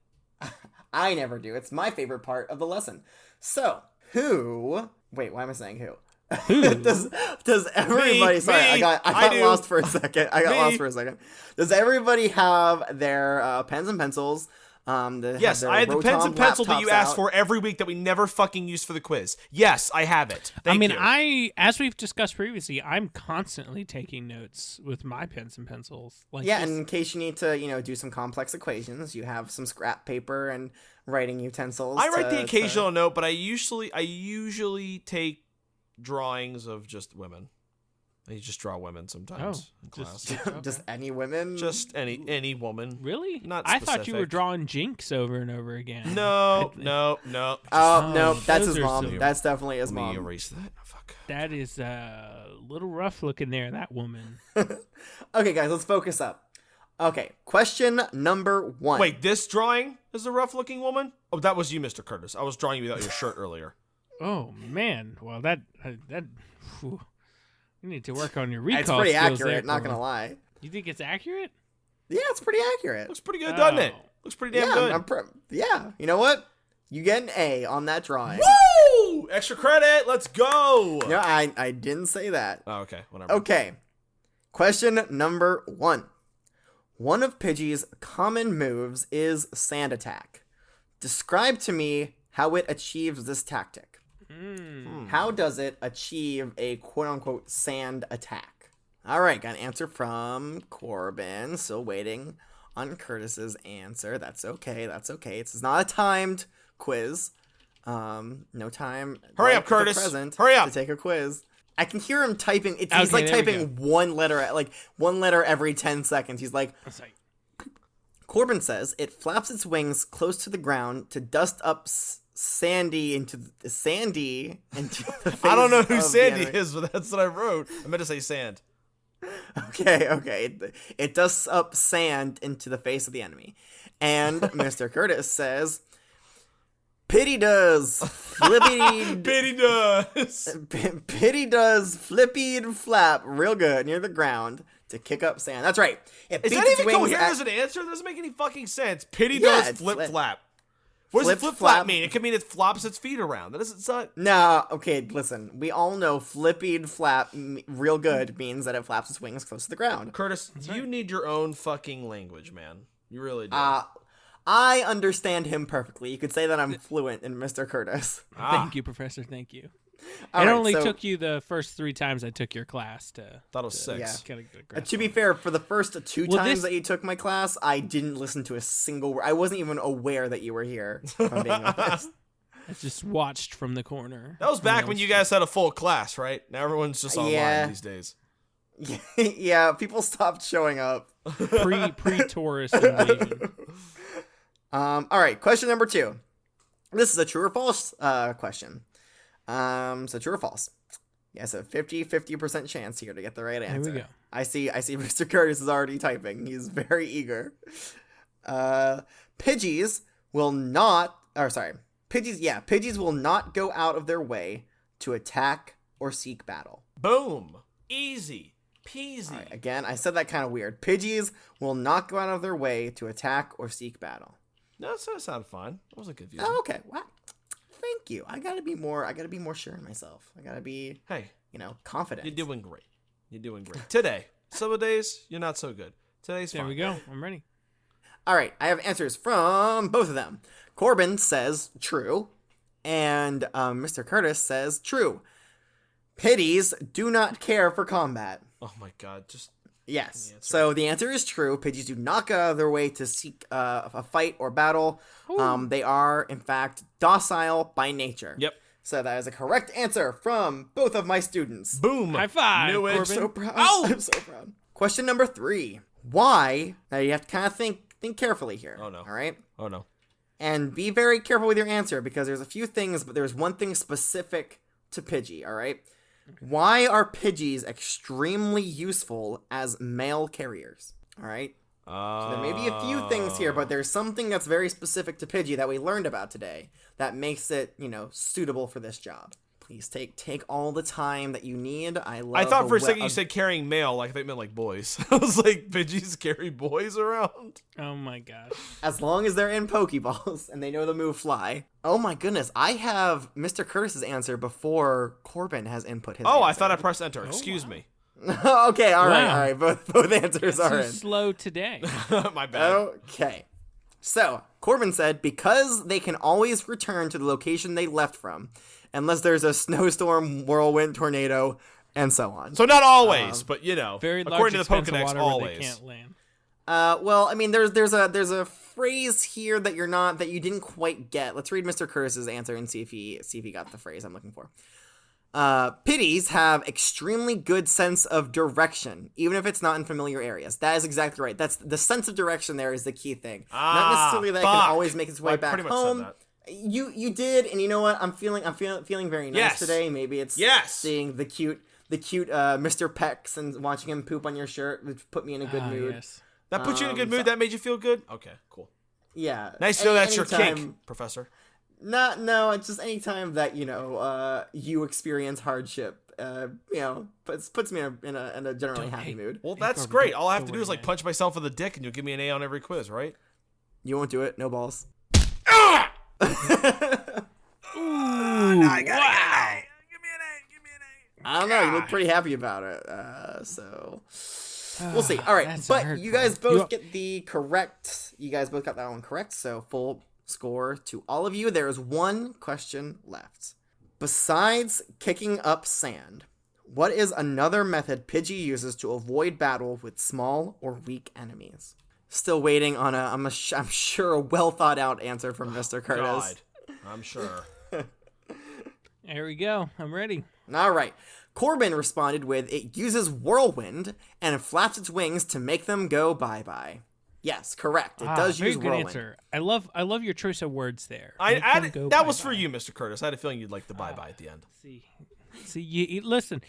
[SPEAKER 1] I never do. It's my favorite part of the lesson. So, who... Wait, why am I saying who? does everybody... Sorry, I got lost for a second. Does everybody have their pens and pencils?
[SPEAKER 3] Yes, I have the pens and pencil that you asked for every week that we never fucking use for the quiz. Yes, I have it. Thank you.
[SPEAKER 2] As we've discussed previously, I'm constantly taking notes with my pens and pencils.
[SPEAKER 1] And in case you need to, do some complex equations, you have some scrap paper and writing utensils.
[SPEAKER 3] I write the occasional note, but I usually take drawings of just women. I just draw women sometimes in class.
[SPEAKER 1] Just any women?
[SPEAKER 3] Just any woman.
[SPEAKER 2] Really?
[SPEAKER 3] Not
[SPEAKER 2] specific.
[SPEAKER 3] I
[SPEAKER 2] thought you were drawing Jinx over and over again.
[SPEAKER 3] No.
[SPEAKER 1] Oh, no, that's his mom. That's definitely his mom.
[SPEAKER 3] Let me erase that. Oh, fuck.
[SPEAKER 2] That is a little rough looking there, that woman.
[SPEAKER 1] Okay, guys, let's focus up. Okay, question number 1.
[SPEAKER 3] Wait, this drawing is a rough looking woman? Oh, that was you, Mr. Kurtis. I was drawing you without your shirt earlier.
[SPEAKER 2] Oh, man. Well, that whew. You need to work on your recall.
[SPEAKER 1] It's pretty
[SPEAKER 2] skills
[SPEAKER 1] accurate,
[SPEAKER 2] there,
[SPEAKER 1] not gonna lie.
[SPEAKER 2] You think it's accurate?
[SPEAKER 1] Yeah, it's pretty accurate.
[SPEAKER 3] Looks pretty good, doesn't it? Looks pretty damn good.
[SPEAKER 1] Yeah, you know what? You get an A on that drawing.
[SPEAKER 3] Woo! Extra credit. Let's go.
[SPEAKER 1] No, I didn't say that.
[SPEAKER 3] Oh, okay. Whatever.
[SPEAKER 1] Okay. Question number 1. One of Pidgey's common moves is Sand Attack. Describe to me how it achieves this tactic. How does it achieve a quote-unquote sand attack? All right, got an answer from Corbin. Still waiting on Kurtis's answer. That's okay. It's not a timed quiz. No time.
[SPEAKER 3] Hurry up, Kurtis. Hurry up
[SPEAKER 1] to take a quiz. I can hear him typing. He's like typing one letter every 10 seconds. He's like. Corbin says it flaps its wings close to the ground to dust up Sandy into the face.
[SPEAKER 3] I don't know who Sandy is, but that's what I wrote. I meant to say sand.
[SPEAKER 1] Okay. It dusts up sand into the face of the enemy. And Mr. Kurtis says, Pity does flippy flap real good near the ground to kick up sand. That's right.
[SPEAKER 3] Is that even coherent as an answer? That doesn't make any fucking sense. Pity does flip flap. What does flip flap mean? It could mean it flops its feet around. That doesn't sound...
[SPEAKER 1] No, okay, listen. We all know flippied flap real good means that it flaps its wings close to the ground.
[SPEAKER 3] Kurtis, you need your own fucking language, man. You really do.
[SPEAKER 1] I understand him perfectly. You could say that I'm fluent in Mr. Kurtis.
[SPEAKER 2] Thank you, Professor. Thank you. It only took you the first 3 times I took your class to...
[SPEAKER 3] That was 6.
[SPEAKER 1] Yeah. To be fair, for the first 2 times that you took my class, I didn't listen to a single word. I wasn't even aware that you were here, if I'm being honest.
[SPEAKER 2] I just watched from the corner.
[SPEAKER 3] That was back when you guys had a full class, right? Now everyone's just online these days.
[SPEAKER 1] Yeah, people stopped showing up.
[SPEAKER 2] Pre-tourist invasion.
[SPEAKER 1] All right, question number 2. This is a true or false question. So true or false? Yes, a 50% chance here to get the right answer.
[SPEAKER 2] Here we go.
[SPEAKER 1] I see Mr. Kurtis is already typing. He's very eager. Pidgeys will not go out of their way to attack or seek battle.
[SPEAKER 3] Boom. Easy peasy.
[SPEAKER 1] Right, again, I said that kind of weird. Pidgeys will not go out of their way to attack or seek battle.
[SPEAKER 3] No, that sounded fine. That wasn't confusing.
[SPEAKER 1] Oh, okay. Wow. Thank you. I gotta be more sure in myself. I gotta be, confident.
[SPEAKER 3] You're doing great. Today. Some days, you're not so good. Today's fine.
[SPEAKER 2] There we go. I'm ready.
[SPEAKER 1] All right. I have answers from both of them. Corbin says true, and Mr. Kurtis says true. Pidgeys do not care for combat.
[SPEAKER 3] Oh my god,
[SPEAKER 1] Yes. So the answer is true. Pidgeys do not go out of their way to seek a fight or battle. They are, in fact, docile by nature.
[SPEAKER 3] Yep.
[SPEAKER 1] So that is a correct answer from both of my students.
[SPEAKER 3] Boom.
[SPEAKER 2] High five, Corbin.
[SPEAKER 1] I'm so proud. Oh! I'm so proud. Question number 3. Why? Now you have to kind of think carefully here.
[SPEAKER 3] Oh, no.
[SPEAKER 1] All right?
[SPEAKER 3] Oh, no.
[SPEAKER 1] And be very careful with your answer because there's a few things, but there's one thing specific to Pidgey, all right? Why are Pidgeys extremely useful as mail carriers? All right? So there may be a few things here, but there's something that's very specific to Pidgey that we learned about today that makes it, suitable for this job. Please take all the time that you need.
[SPEAKER 3] I thought for a second you said carrying mail, like they meant like boys. I was like, Pidgeys carry boys around?
[SPEAKER 2] Oh my gosh.
[SPEAKER 1] As long as they're in Pokeballs and they know the move Fly. Oh my goodness, I have Mr. Curtis's answer before Corbin has input his answer.
[SPEAKER 3] I thought I pressed enter. Excuse me.
[SPEAKER 1] Okay, all right. Both answers are in.
[SPEAKER 2] Slow today.
[SPEAKER 3] My bad.
[SPEAKER 1] Okay. So, Corbin said, because they can always return to the location they left from, unless there's a snowstorm, whirlwind, tornado, and so on.
[SPEAKER 3] So not always, but
[SPEAKER 2] very
[SPEAKER 3] according to the
[SPEAKER 2] large
[SPEAKER 3] Pokedex, always.
[SPEAKER 2] They can't land.
[SPEAKER 1] Well, I mean, there's a phrase here that you didn't quite get. Let's read Mr. Curtis's answer and see if he got the phrase I'm looking for. Pidgeys have extremely good sense of direction, even if it's not in familiar areas. That is exactly right. That's the sense of direction. There is the key thing. Not necessarily that it can always make its way back home. You did, and you know what? I'm feeling very nice today. Maybe it's seeing the cute Mr. Pecks and watching him poop on your shirt, which put me in a good mood.
[SPEAKER 2] Yes.
[SPEAKER 3] That put you in a good mood. That made you feel good. Okay, cool.
[SPEAKER 1] Yeah.
[SPEAKER 3] Nice to know that's your kink, Professor.
[SPEAKER 1] No, it's just anytime that you experience hardship, puts me in a generally happy mood.
[SPEAKER 3] Well, that's great. All I have to do is punch myself in the dick, and you'll give me an A on every quiz, right?
[SPEAKER 1] You won't do it. No balls.
[SPEAKER 3] Ah!
[SPEAKER 2] Ooh,
[SPEAKER 3] I got it. Give me an A.
[SPEAKER 1] I don't know. You look pretty happy about it. So we'll see. All right, but you guys both get the correct. You guys both got that one correct. So full score to all of you. There is one question left. Besides kicking up sand, what is another method Pidgey uses to avoid battle with small or weak enemies? Still waiting on I'm sure a well thought out answer from Mr. Curtis.
[SPEAKER 3] God, I'm sure.
[SPEAKER 2] There we go. I'm ready.
[SPEAKER 1] All right. Corbin responded with, it uses whirlwind and flaps its wings to make them go bye-bye. Yes, correct. It does use whirlwind. Answer.
[SPEAKER 2] I love your choice of words there.
[SPEAKER 3] That was for you, Mr. Curtis. I had a feeling you'd like the bye-bye at the end.
[SPEAKER 2] See, you listen.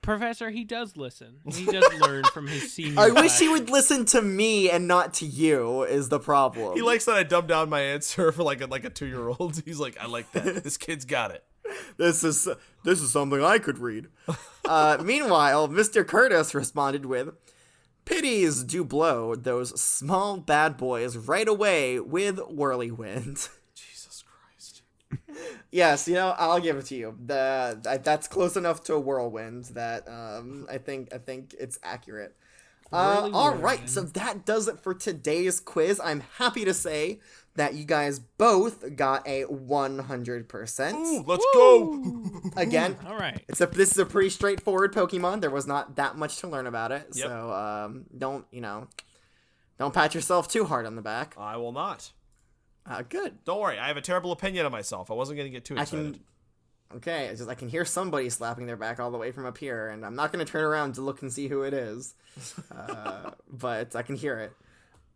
[SPEAKER 2] Professor, he does listen. He does learn from his senior.
[SPEAKER 1] I wish he would listen to me and not to you, is the problem.
[SPEAKER 3] He likes that I dumbed down my answer for like a 2-year-old. He's like, I like that. This kid's got it.
[SPEAKER 1] This is something I could read. Meanwhile, Mr. Curtis responded with, Pidgeys do blow those small bad boys right away with whirlwind.
[SPEAKER 3] Jesus Christ.
[SPEAKER 1] Yes, I'll give it to you. That's close enough to a whirlwind that I think it's accurate. All right, so that does it for today's quiz. I'm happy to say that you guys both got a 100%.
[SPEAKER 3] Ooh, let's go.
[SPEAKER 1] Again,
[SPEAKER 2] all right.
[SPEAKER 1] This is a pretty straightforward Pokemon. There was not that much to learn about it.
[SPEAKER 3] Yep.
[SPEAKER 1] So don't pat yourself too hard on the back.
[SPEAKER 3] I will not.
[SPEAKER 1] Good.
[SPEAKER 3] Don't worry. I have a terrible opinion of myself. I wasn't going to get too excited.
[SPEAKER 1] Okay, it's just I can hear somebody slapping their back all the way from up here, and I'm not going to turn around to look and see who it is. But I can hear it.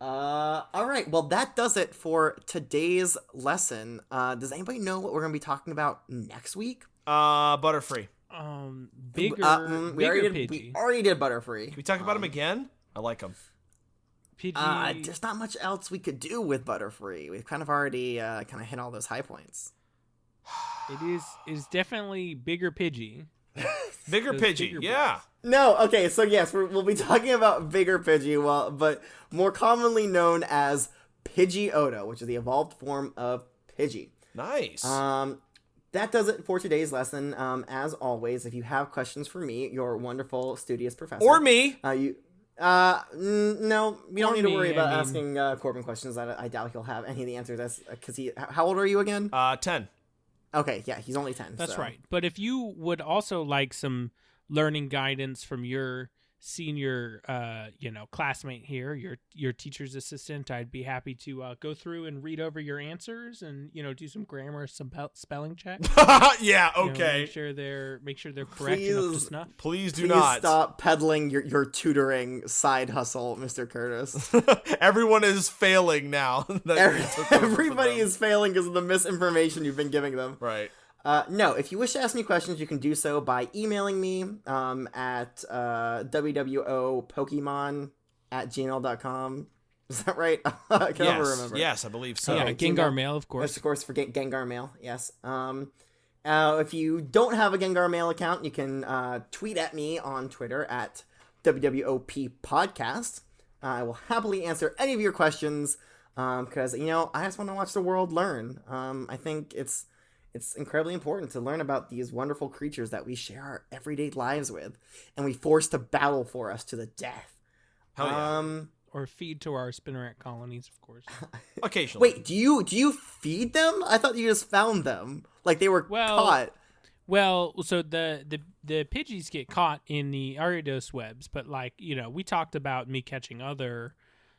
[SPEAKER 1] All right, well, that does it for today's lesson. Does anybody know what we're going to be talking about next week?
[SPEAKER 3] Butterfree.
[SPEAKER 2] Bigger Pidgey.
[SPEAKER 1] We already did Butterfree.
[SPEAKER 3] Can we talk about him again? I like him.
[SPEAKER 2] Pidgey.
[SPEAKER 1] There's not much else we could do with Butterfree. We've kind of already hit all those high points.
[SPEAKER 2] It is definitely bigger Pidgey.
[SPEAKER 3] Bigger Pidgey, yeah.
[SPEAKER 1] No, okay, so yes, we'll be talking about bigger Pidgey, but more commonly known as Pidgeotto, which is the evolved form of Pidgey.
[SPEAKER 3] Nice.
[SPEAKER 1] That does it for today's lesson. As always, if you have questions for me, your wonderful studious professor,
[SPEAKER 3] or me,
[SPEAKER 1] no, you don't need to worry about asking Corbin questions. I doubt he'll have any of the answers. Because how old are you again?
[SPEAKER 3] 10.
[SPEAKER 1] Okay, yeah, he's only 10.
[SPEAKER 2] That's right. But if you would also like some learning guidance from your senior, classmate here, your teacher's assistant, I'd be happy to go through and read over your answers and do some grammar, some spelling checks.
[SPEAKER 3] Yeah, okay.
[SPEAKER 2] Make sure they're correct and up to snuff.
[SPEAKER 3] Please not
[SPEAKER 1] stop peddling your tutoring side hustle, Mr. Curtis.
[SPEAKER 3] Everyone is failing now.
[SPEAKER 1] Everybody is failing because of the misinformation you've been giving them.
[SPEAKER 3] Right.
[SPEAKER 1] No, if you wish to ask me questions, you can do so by emailing me at wwopokemon@gmail.com. Is that right? I can never remember.
[SPEAKER 3] Yes, I believe so.
[SPEAKER 2] Yeah, Gengar Mail, of course.
[SPEAKER 1] Yes, of course, for Gengar Mail, yes. If you don't have a Gengar Mail account, you can tweet at me on Twitter at WWOP Podcast. I will happily answer any of your questions because, I just want to watch the world learn. I think it's incredibly important to learn about these wonderful creatures that we share our everyday lives with and we force to battle for us to the death.
[SPEAKER 3] Hell yeah.
[SPEAKER 2] Or feed to our Spinneret colonies, of course.
[SPEAKER 3] Occasionally.
[SPEAKER 1] Wait, do you feed them? I thought you just found them. Like they were caught.
[SPEAKER 2] Well, so the Pidgeys get caught in the Ariados webs, but we talked about me catching other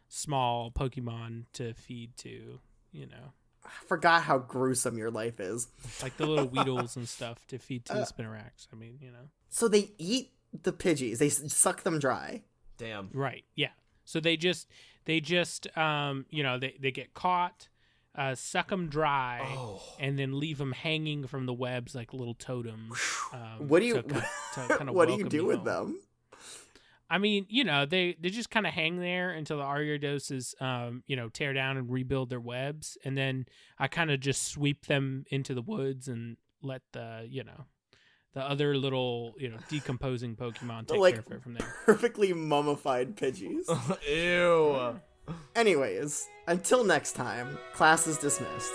[SPEAKER 2] small Pokemon to feed to,
[SPEAKER 1] I forgot how gruesome your life is.
[SPEAKER 2] Like the little Weedles and stuff to feed to the Spinnerax. I mean,
[SPEAKER 1] So they eat the Pidgeys. They suck them dry.
[SPEAKER 3] Damn.
[SPEAKER 2] Right. Yeah. So they just they get caught, suck them dry, and then leave them hanging from the webs like little totems.
[SPEAKER 1] What do you what do you do with
[SPEAKER 2] home.
[SPEAKER 1] them?
[SPEAKER 2] I mean, they just kind of hang there until the Ariadoses, tear down and rebuild their webs, and then I kind of just sweep them into the woods and let the other little, decomposing Pokemon take care of it from there.
[SPEAKER 1] Perfectly mummified Pidgeys.
[SPEAKER 3] Ew.
[SPEAKER 1] Anyways, until next time, class is dismissed.